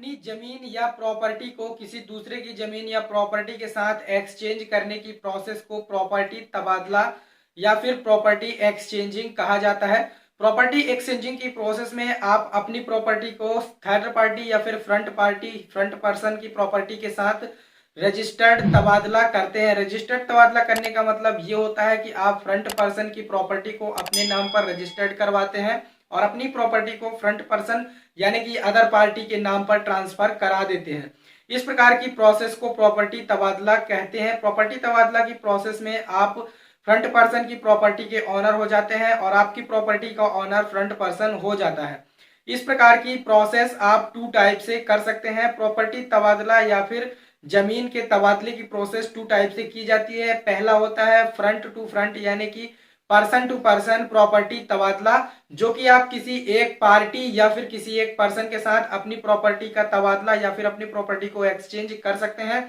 अपनी जमीन या प्रॉपर्टी को किसी दूसरे की जमीन या प्रॉपर्टी के साथ एक्सचेंज करने की प्रोसेस को प्रॉपर्टी तबादला या फिर प्रॉपर्टी एक्सचेंजिंग कहा जाता है। प्रॉपर्टी एक्सचेंजिंग की प्रोसेस में आप अपनी प्रॉपर्टी को थर्ड पार्टी या फिर फ्रंट पर्सन की प्रॉपर्टी के साथ रजिस्टर्ड तबादला करते हैं। रजिस्टर्ड तबादला करने का मतलब ये होता है कि आप फ्रंट पर्सन की प्रॉपर्टी को अपने नाम पर रजिस्टर्ड करवाते हैं और अपनी प्रॉपर्टी को फ्रंट पर्सन यानी कि अदर पार्टी के नाम पर ट्रांसफर करा देते हैं। इस प्रकार की प्रोसेस को प्रॉपर्टी तबादला कहते हैं। प्रॉपर्टी तबादला की प्रोसेस में आप फ्रंट पर्सन की प्रॉपर्टी के ओनर हो जाते हैं और आपकी प्रॉपर्टी का ओनर फ्रंट पर्सन हो जाता है। इस प्रकार की प्रोसेस आप टू टाइप से कर सकते हैं। प्रॉपर्टी तबादला या फिर जमीन के तबादले की प्रोसेस टू टाइप से की जाती है। पहला होता है फ्रंट टू फ्रंट यानी कि पर्सन टू पर्सन प्रॉपर्टी तबादला, जो कि आप किसी एक पार्टी या फिर किसी एक पर्सन के साथ अपनी प्रॉपर्टी का तबादला या फिर अपनी प्रॉपर्टी को एक्सचेंज कर सकते हैं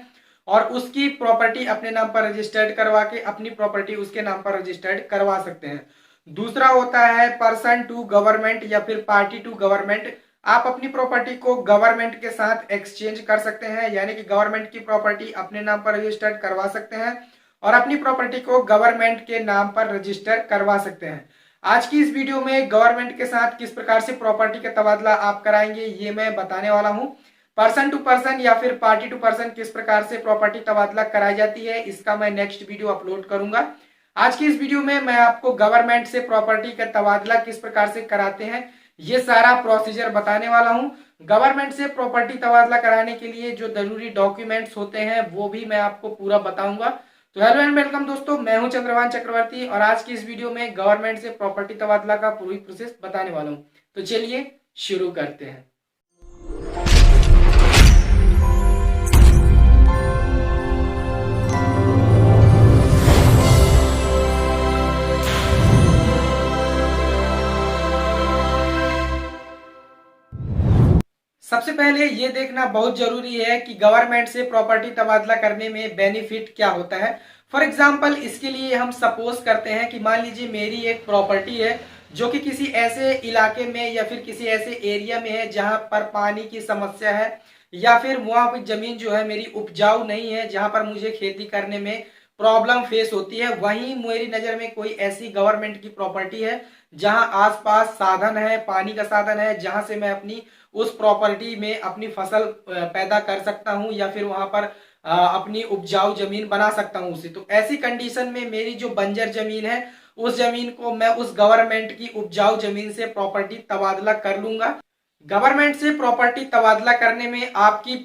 और उसकी प्रॉपर्टी अपने नाम पर रजिस्टर्ड करवा के अपनी प्रॉपर्टी उसके नाम पर रजिस्टर्ड करवा सकते हैं। दूसरा होता है पर्सन टू गवर्नमेंट या फिर पार्टी टू गवर्नमेंट। आप अपनी प्रॉपर्टी को गवर्नमेंट के साथ एक्सचेंज कर सकते हैं यानी कि गवर्नमेंट की प्रॉपर्टी अपने नाम पर रजिस्टर्ड करवा सकते हैं और अपनी प्रॉपर्टी को गवर्नमेंट के नाम पर रजिस्टर करवा सकते हैं। आज की इस वीडियो में गवर्नमेंट के साथ किस प्रकार से प्रॉपर्टी का तबादला आप कराएंगे ये मैं बताने वाला हूं। पर्सन टू पर्सन या फिर पार्टी टू पर्सन किस प्रकार से प्रॉपर्टी तबादला कराई जाती है इसका मैं नेक्स्ट वीडियो अपलोड करूंगा। आज की इस वीडियो में मैं आपको गवर्नमेंट से प्रॉपर्टी का तबादला किस प्रकार से कराते हैं ये सारा प्रोसीजर बताने वाला हूं। गवर्नमेंट से प्रॉपर्टी तबादला कराने के लिए जो जरूरी डॉक्यूमेंट्स होते हैं वो भी मैं आपको पूरा बताऊंगा। तो हेलो एंड वेलकम दोस्तों, मैं हूं चंद्रभान चक्रवर्ती और आज की इस वीडियो में गवर्नमेंट से प्रॉपर्टी तबादला का पूरी प्रोसेस बताने वाला हूं। तो चलिए शुरू करते हैं। सबसे पहले ये देखना बहुत जरूरी है कि गवर्नमेंट से प्रॉपर्टी तबादला करने में बेनिफिट क्या होता है। फॉर एग्जांपल इसके लिए हम सपोज करते हैं कि मान लीजिए मेरी एक प्रॉपर्टी है जो कि किसी ऐसे इलाके में या फिर किसी ऐसे एरिया में है जहां पर पानी की समस्या है या फिर वहां पर जमीन जो है मेरी उपजाऊ नहीं है, जहां पर मुझे खेती करने में प्रॉब्लम फेस होती है। वहीं मेरी नज़र में कोई ऐसी गवर्नमेंट की प्रॉपर्टी है जहां आसपास साधन है, पानी का साधन है, जहां से मैं अपनी उस प्रॉपर्टी में अपनी फसल पैदा कर सकता हूं या फिर वहां पर अपनी उपजाऊ जमीन बना सकता हूं उसे। तो ऐसी कंडीशन में मेरी जो बंजर जमीन है उस जमीन को मैं उस गवर्नमेंट की उपजाऊ जमीन से प्रॉपर्टी तबादला कर लूंगा। गवर्नमेंट से प्रॉपर्टी तबादला करने में आपकी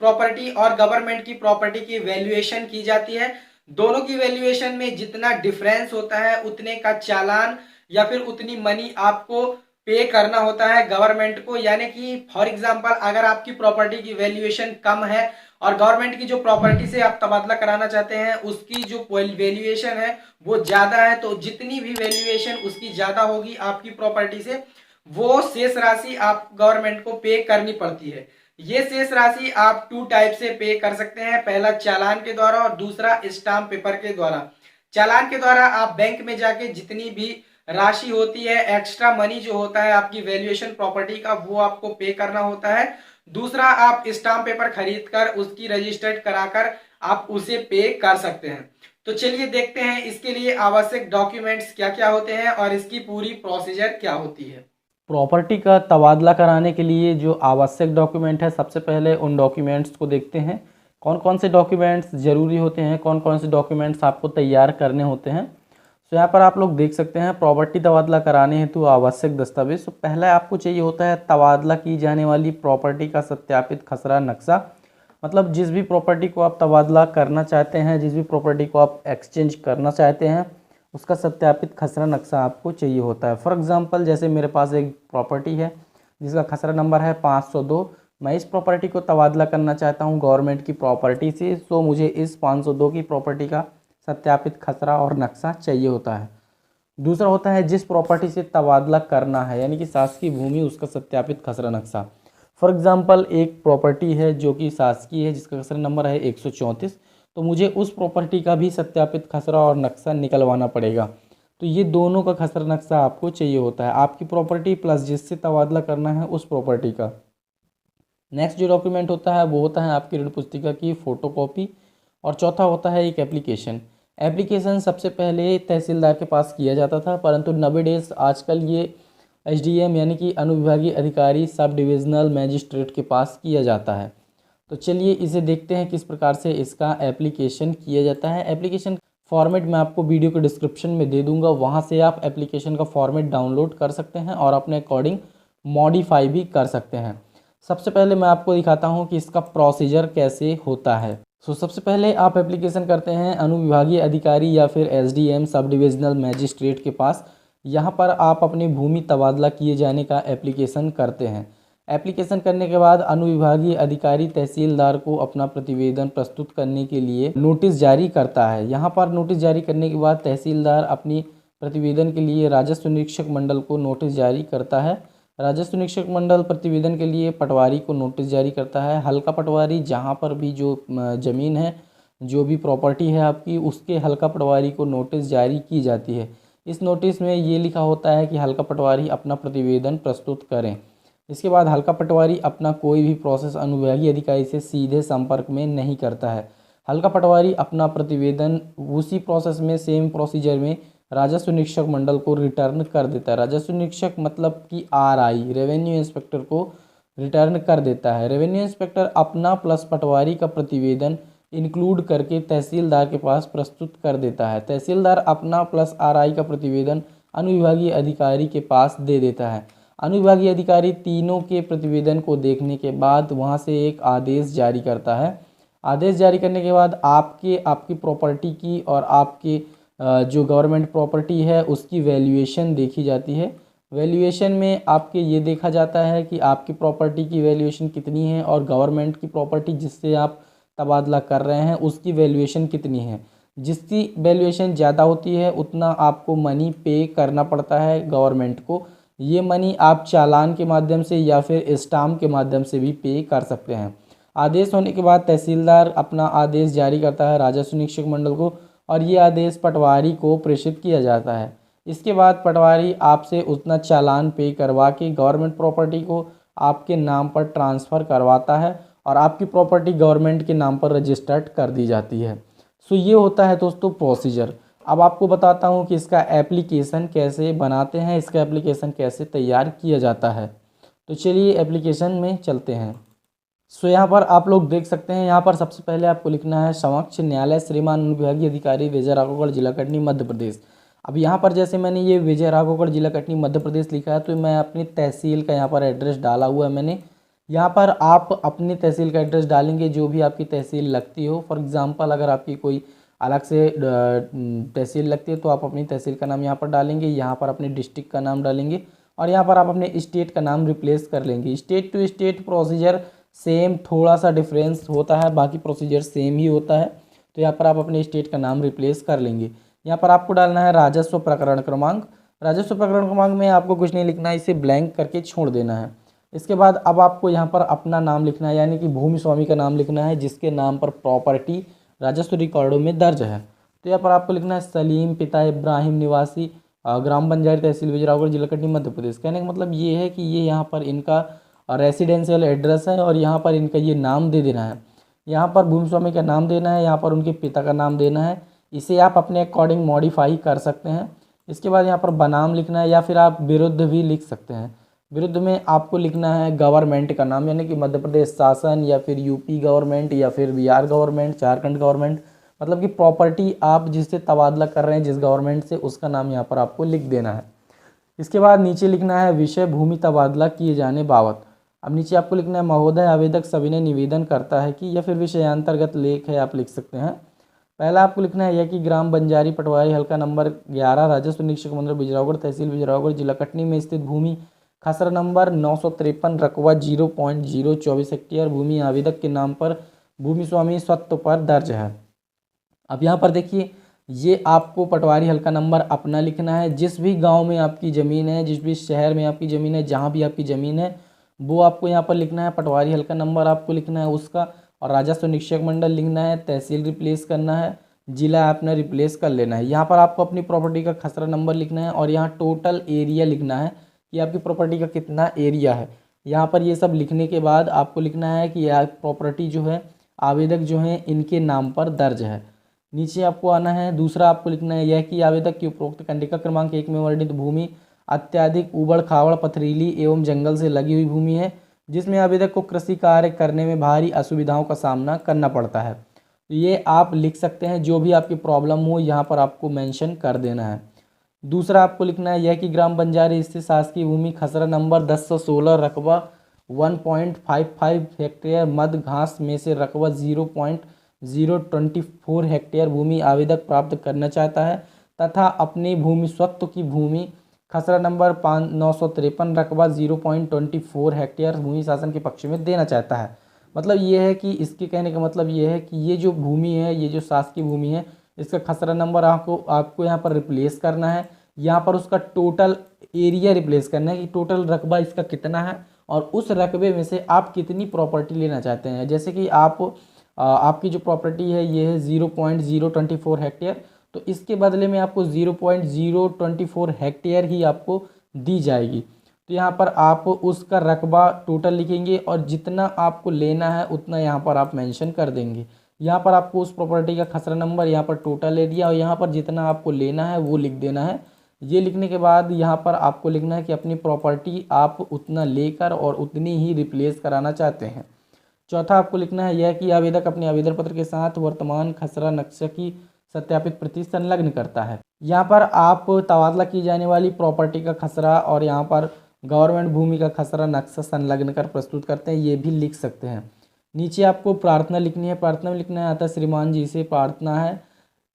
प्रॉपर्टी और गवर्नमेंट की प्रॉपर्टी की वैल्यूएशन की जाती है। दोनों की वैल्यूएशन में जितना डिफरेंस होता है उतने का चालान या फिर उतनी मनी आपको पे करना होता है गवर्नमेंट को। यानी कि फॉर एग्जांपल अगर आपकी प्रॉपर्टी की वैल्यूएशन कम है और गवर्नमेंट की जो प्रॉपर्टी से आप तबादला कराना चाहते हैं उसकी जो वैल्यूएशन है वो ज्यादा है, तो जितनी भी वैल्यूएशन उसकी ज्यादा होगी आपकी प्रॉपर्टी से वो शेष राशि आप गवर्नमेंट को पे करनी पड़ती है। ये शेष राशि आप टू टाइप से पे कर सकते हैं, पहला चालान के द्वारा और दूसरा स्टाम्प पेपर के द्वारा। चालान के द्वारा आप बैंक में जाके जितनी भी राशि होती है, एक्स्ट्रा मनी जो होता है आपकी वैल्यूएशन प्रॉपर्टी का, वो आपको पे करना होता है। दूसरा आप स्टाम्प पेपर खरीद कर उसकी रजिस्टर्ड कराकर आप उसे पे कर सकते हैं। तो चलिए देखते हैं इसके लिए आवश्यक डॉक्यूमेंट्स क्या क्या होते हैं और इसकी पूरी प्रोसीजर क्या होती है। प्रॉपर्टी का तबादला कराने के लिए जो आवश्यक डॉक्यूमेंट है, सबसे पहले उन डॉक्यूमेंट्स को देखते हैं। कौन कौन से डॉक्यूमेंट्स ज़रूरी होते हैं, कौन कौन से डॉक्यूमेंट्स आपको तैयार करने होते हैं। तो यहाँ पर आप लोग देख सकते हैं प्रॉपर्टी तबादला कराने हेतु आवश्यक दस्तावेज। तो पहला आपको चाहिए होता है तबादला की जाने वाली प्रॉपर्टी का सत्यापित खसरा नक्शा। मतलब जिस भी प्रॉपर्टी को आप तबादला करना चाहते हैं, जिस भी प्रॉपर्टी को आप एक्सचेंज करना चाहते हैं, उसका सत्यापित खसरा नक्शा आपको चाहिए होता है। फॉर एग्जांपल जैसे मेरे पास एक प्रॉपर्टी है जिसका खसरा नंबर है 502। मैं इस प्रॉपर्टी को तबादला करना चाहता हूं गवर्नमेंट की प्रॉपर्टी से, तो मुझे इस 502 की प्रॉपर्टी का सत्यापित खसरा और नक्शा चाहिए होता है। दूसरा होता है जिस प्रॉपर्टी से तबादला करना है यानी कि शासकीय भूमि, उसका सत्यापित खसरा नक्शा। फॉर एग्जांपल एक प्रॉपर्टी है जो कि शासकीय है जिसका खसरा नंबर है 134, तो मुझे उस प्रॉपर्टी का भी सत्यापित खसरा और नक्शा निकलवाना पड़ेगा। तो ये दोनों का खसरा नक्शा आपको चाहिए होता है, आपकी प्रॉपर्टी प्लस जिससे तबादला करना है उस प्रॉपर्टी का। नेक्स्ट जो डॉक्यूमेंट होता है वो होता है आपकी ऋण पुस्तिका की फ़ोटोकॉपी। और चौथा होता है एक एप्लीकेशन। एप्लीकेशन सबसे पहले तहसीलदार के पास किया जाता था, परंतु नवेडेज आजकल ये एसडीएम यानी कि अनुविभागीय अधिकारी सब डिविजनल मैजिस्ट्रेट के पास किया जाता है। तो चलिए इसे देखते हैं किस प्रकार से इसका एप्लीकेशन किया जाता है। एप्लीकेशन फॉर्मेट मैं आपको वीडियो के डिस्क्रिप्शन में दे दूंगा, वहाँ से आप एप्लीकेशन का फॉर्मेट डाउनलोड कर सकते हैं और अपने अकॉर्डिंग मॉडिफाई भी कर सकते हैं। सबसे पहले मैं आपको दिखाता हूँ कि इसका प्रोसीजर कैसे होता है। सबसे पहले आप एप्लीकेशन करते हैं अनुविभागीय अधिकारी या फिर एसडीएम सब डिविजनल मैजिस्ट्रेट के पास। यहाँ पर आप अपनी भूमि तबादला किए जाने का एप्लीकेशन करते हैं। एप्लीकेशन करने के बाद अनुविभागीय अधिकारी तहसीलदार को अपना प्रतिवेदन प्रस्तुत करने के लिए नोटिस जारी करता है। यहाँ पर नोटिस जारी करने के बाद तहसीलदार अपनी प्रतिवेदन के लिए राजस्व निरीक्षक मंडल को नोटिस जारी करता है। राजस्व निरीक्षक मंडल प्रतिवेदन के लिए पटवारी को नोटिस जारी करता है। हल्का पटवारी जहाँ पर भी जो ज़मीन है, जो भी प्रॉपर्टी है आपकी, उसके हल्का पटवारी को नोटिस जारी की जाती है। इस नोटिस में ये लिखा होता है कि हल्का पटवारी अपना प्रतिवेदन प्रस्तुत करें। इसके बाद हल्का पटवारी अपना कोई भी प्रोसेस अनुविभागीय अधिकारी से सीधे संपर्क में नहीं करता है। हल्का पटवारी अपना प्रतिवेदन उसी प्रोसेस में, सेम प्रोसीजर में राजस्व निरीक्षक मंडल को रिटर्न कर देता है। राजस्व निरीक्षक मतलब कि आरआई, रेवेन्यू इंस्पेक्टर को रिटर्न कर देता है। रेवेन्यू इंस्पेक्टर अपना प्लस पटवारी का प्रतिवेदन इंक्लूड करके तहसीलदार के पास प्रस्तुत कर देता है। तहसीलदार अपना प्लस आरआई का प्रतिवेदन अनुविभागीय अधिकारी के पास दे देता है। अनुविभागीय अधिकारी तीनों के प्रतिवेदन को देखने के बाद वहां से एक आदेश जारी करता है। आदेश जारी करने के बाद आपकी प्रॉपर्टी की और आपके जो गवर्नमेंट प्रॉपर्टी है उसकी वैल्यूएशन देखी जाती है। वैल्यूएशन में आपके ये देखा जाता है कि आपकी प्रॉपर्टी की वैल्यूएशन कितनी है और गवर्नमेंट की प्रॉपर्टी जिससे आप तबादला कर रहे हैं उसकी वैल्यूएशन कितनी है। जिसकी वैल्यूएशन ज़्यादा होती है उतना आपको मनी पे करना पड़ता है गवर्नमेंट को। ये मनी आप चालान के माध्यम से या फिर स्टाम्प के माध्यम से भी पे कर सकते हैं। आदेश होने के बाद तहसीलदार अपना आदेश जारी करता है राजस्व निरीक्षक मंडल को और ये आदेश पटवारी को प्रेषित किया जाता है। इसके बाद पटवारी आपसे उतना चालान पे करवा के गवर्नमेंट प्रॉपर्टी को आपके नाम पर ट्रांसफ़र करवाता है और आपकी प्रॉपर्टी गवर्नमेंट के नाम पर रजिस्टर्ड कर दी जाती है। ये होता है दोस्तों प्रोसीजर। अब आपको बताता हूँ कि इसका एप्लीकेशन कैसे बनाते हैं, इसका एप्लीकेशन कैसे तैयार किया जाता है। तो चलिए एप्लीकेशन में चलते हैं। यहाँ पर आप लोग देख सकते हैं, यहाँ पर सबसे पहले आपको लिखना है समक्ष न्यायालय श्रीमान अनुविभागीय अधिकारी विजय राघवगढ़ जिला कटनी मध्य प्रदेश। अब यहाँ पर जैसे मैंने ये विजय राघवगढ़ जिला कटनी मध्य प्रदेश लिखा है तो मैं अपनी तहसील का यहाँ पर एड्रेस डाला हुआ है मैंने। यहाँ पर आप अपनी तहसील का एड्रेस डालेंगे जो भी आपकी तहसील लगती हो। फॉर एग्ज़ाम्पल अगर आपकी कोई अलग से तहसील लगती है तो आप अपनी तहसील का नाम यहाँ पर डालेंगे, यहाँ पर अपने डिस्ट्रिक्ट का नाम डालेंगे और यहाँ पर आप अपने स्टेट का नाम रिप्लेस कर लेंगे। State to state procedure same, थोड़ा सा डिफरेंस होता है, बाकी प्रोसीजर सेम ही होता है। तो यहाँ पर आप अपने स्टेट का नाम रिप्लेस कर लेंगे। यहाँ पर आपको डालना है राजस्व प्रकरण क्रमांक। राजस्व प्रकरण क्रमांक में आपको कुछ नहीं लिखना है, इसे ब्लैंक करके छोड़ देना है। इसके बाद अब आपको यहाँ पर अपना नाम लिखना है, यानी कि भूमि स्वामी का नाम लिखना है जिसके नाम पर प्रॉपर्टी राजस्व रिकॉर्डों में दर्ज है। तो यहाँ पर आपको लिखना है सलीम, पिता इब्राहिम, निवासी ग्राम पंचायत तहसील विजय राघवगढ़ जिला कटनी मध्य प्रदेश। कहने का मतलब ये है कि ये यहाँ पर इनका रेसिडेंशियल एड्रेस है और यहाँ पर इनका ये नाम दे देना है। यहाँ पर भूमि स्वामी का नाम देना है, यहाँ पर उनके पिता का नाम देना है। इसे आप अपने अकॉर्डिंग मॉडिफाई कर सकते हैं। इसके बाद यहाँ पर बनाम लिखना है या फिर आप विरुद्ध भी लिख सकते हैं। विरुद्ध में आपको लिखना है गवर्नमेंट का नाम, यानी कि मध्य प्रदेश शासन या फिर यूपी गवर्नमेंट या फिर बिहार गवर्नमेंट, झारखंड गवर्नमेंट, मतलब कि प्रॉपर्टी आप जिससे तबादला कर रहे हैं जिस गवर्नमेंट से, उसका नाम यहाँ पर आपको लिख देना है। इसके बाद नीचे लिखना है विषय भूमि तबादला किए जाने बाबत। अब नीचे आपको लिखना है महोदय आवेदक सविनय निवेदन करता है कि, या फिर विषयांतर्गत लेख है आप लिख सकते हैं। पहला आपको लिखना है यह कि ग्राम बंजारी पटवारी हल्का नंबर 11 राजस्व निरीक्षक मंडल बिजरावगढ़ तहसील बिजरावगढ़ जिला कटनी में स्थित भूमि खसरा नंबर 953 रकबा 0.024 हेक्टेयर भूमि आवेदक के नाम पर भूमि स्वामी स्वत्व पर दर्ज है। अब यहाँ पर देखिए, ये आपको पटवारी हल्का नंबर अपना लिखना है। जिस भी गांव में आपकी ज़मीन है, जिस भी शहर में आपकी ज़मीन है, जहाँ भी आपकी ज़मीन है वो आपको यहाँ पर लिखना है। पटवारी हल्का नंबर आपको लिखना है उसका, और राजस्व निरीक्षक मंडल लिखना है, तहसील रिप्लेस करना है, जिला आपने रिप्लेस कर लेना है। यहाँ पर आपको अपनी प्रॉपर्टी का खसरा नंबर लिखना है और यहाँ टोटल एरिया लिखना है कि आपकी प्रॉपर्टी का कितना एरिया है। यहाँ पर ये सब लिखने के बाद आपको लिखना है कि यह प्रॉपर्टी जो है आवेदक जो है इनके नाम पर दर्ज है। नीचे आपको आना है, दूसरा आपको लिखना है यह कि आवेदक की उपरोक्त कंडिका क्रमांक 1 में वर्णित भूमि अत्यधिक ऊबड़ खाबड़ पथरीली एवं जंगल से लगी हुई भूमि है जिसमें आवेदक को कृषि कार्य करने में भारी असुविधाओं का सामना करना पड़ता है। तो ये आप लिख सकते हैं, जो भी आपकी प्रॉब्लम हो यहाँ पर आपको मेंशन कर देना है। दूसरा आपको लिखना है यह कि ग्राम बंजारी स्थित शासकीय भूमि खसरा नंबर 1016 रकबा 1.55 हेक्टेयर मध्य घास में से रकबा 0.024 हेक्टेयर भूमि आवेदक प्राप्त करना चाहता है तथा अपनी भूमि स्वत्व की भूमि खसरा नंबर 953 रकबा 0.24 हेक्टेयर भूमि शासन के पक्ष में देना चाहता है। मतलब ये है कि इसके कहने का मतलब ये है कि ये जो भूमि है, ये जो शासकीय भूमि है, इसका खसरा नंबर आपको यहाँ पर रिप्लेस करना है। यहाँ पर उसका टोटल एरिया रिप्लेस करना है कि टोटल रकबा इसका कितना है और उस रकबे में से आप कितनी प्रॉपर्टी लेना चाहते हैं। जैसे कि आपकी जो प्रॉपर्टी है ये है 0.024 हेक्टेयर, तो इसके बदले में आपको 0.024 हेक्टेयर ही आपको दी जाएगी। तो यहाँ पर आप उसका रकबा टोटल लिखेंगे और जितना आपको लेना है उतना यहाँ पर आप मेंशन कर देंगे। यहाँ पर आपको उस प्रॉपर्टी का खसरा नंबर, यहाँ पर टोटल एरिया और यहाँ पर जितना आपको लेना है वो लिख देना है। ये लिखने के बाद यहाँ पर आपको लिखना है कि अपनी प्रॉपर्टी आप उतना लेकर और उतनी ही रिप्लेस कराना चाहते हैं। चौथा आपको लिखना है यह कि आवेदक अपने आवेदन पत्र के साथ वर्तमान खसरा नक्शा की सत्यापित प्रति संलग्न करता है। यहाँ पर आप तबादला की जाने वाली प्रॉपर्टी का खसरा और यहाँ पर गवर्नमेंट भूमि का खसरा नक्शा संलग्न कर प्रस्तुत करते हैं, ये भी लिख सकते हैं। नीचे आपको प्रार्थना लिखनी है। प्रार्थना में लिखना है, अतः श्रीमान जी से प्रार्थना है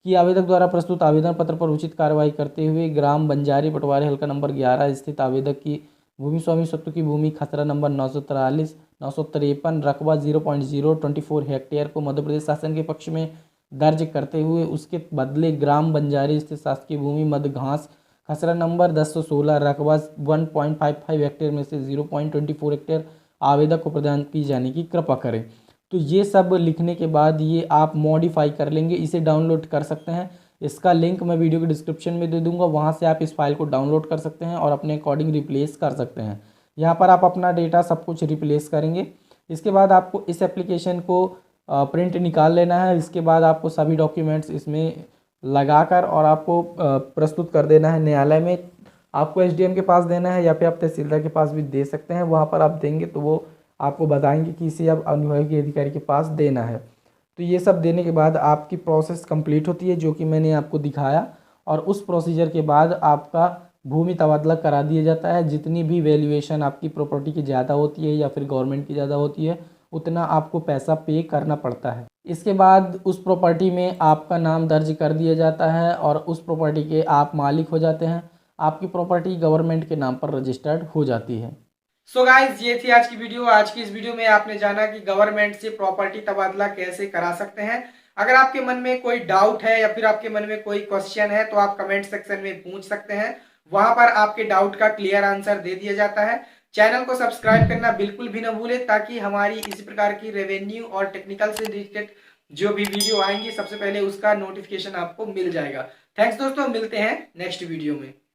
कि आवेदक द्वारा प्रस्तुत आवेदन पत्र पर उचित कार्रवाई करते हुए ग्राम बंजारी पटवारी हल्का नंबर 11 स्थित आवेदक की भूमि स्वामी स्वत्व की भूमि खसरा नंबर 953 रकबा 0.024 हेक्टेयर को मध्य प्रदेश शासन के पक्ष में दर्ज करते हुए उसके बदले ग्राम बंजारी स्थित शासकीय भूमि मध्य घास खसरा नंबर 1016 रकबा 1.55 हेक्टेयर में से 0.24 हेक्टेयर आवेदक को प्रदान की जाने की कृपा करें। तो ये सब लिखने के बाद ये आप मॉडिफाई कर लेंगे, इसे डाउनलोड कर सकते हैं। इसका लिंक मैं वीडियो के डिस्क्रिप्शन में दे दूंगा, वहाँ से आप इस फाइल को डाउनलोड कर सकते हैं और अपने अकॉर्डिंग रिप्लेस कर सकते हैं। यहाँ पर आप अपना डेटा सब कुछ रिप्लेस करेंगे। इसके बाद आपको इस एप्लीकेशन को प्रिंट निकाल लेना है। इसके बाद आपको सभी डॉक्यूमेंट्स इसमें लगाकर और आपको प्रस्तुत कर देना है न्यायालय में। आपको एसडीएम के पास देना है या फिर आप तहसीलदार के पास भी दे सकते हैं। वहाँ पर आप देंगे तो वो आपको बताएंगे कि इसे अब अनुभागीय अधिकारी के पास देना है। तो ये सब देने के बाद आपकी प्रोसेस कंप्लीट होती है, जो कि मैंने आपको दिखाया, और उस प्रोसीजर के बाद आपका भूमि तबादला करा दिया जाता है। जितनी भी वैल्यूएशन आपकी प्रॉपर्टी की ज़्यादा होती है या फिर गवर्नमेंट की ज़्यादा होती है, उतना आपको पैसा पे करना पड़ता है। इसके बाद उस प्रॉपर्टी में आपका नाम दर्ज कर दिया जाता है और उस प्रॉपर्टी के आप मालिक हो जाते हैं। आपकी प्रॉपर्टी गवर्नमेंट के नाम पर रजिस्टर्ड हो जाती है। सो गाइज, ये थी आज की वीडियो। आज की इस वीडियो में आपने जाना कि गवर्नमेंट से प्रॉपर्टी तबादला कैसे करा सकते हैं। अगर आपके मन में कोई डाउट है या फिर आपके मन में कोई क्वेश्चन है तो आप कमेंट सेक्शन में पूछ सकते हैं, वहां पर आपके डाउट का क्लियर आंसर दे दिया जाता है। चैनल को सब्सक्राइब करना बिल्कुल भी न भूलें, ताकि हमारी इसी प्रकार की रेवेन्यू और टेक्निकल से रिलेटेड जो भी वीडियो आएंगी सबसे पहले उसका नोटिफिकेशन आपको मिल जाएगा। थैंक्स दोस्तों, मिलते हैं नेक्स्ट वीडियो में।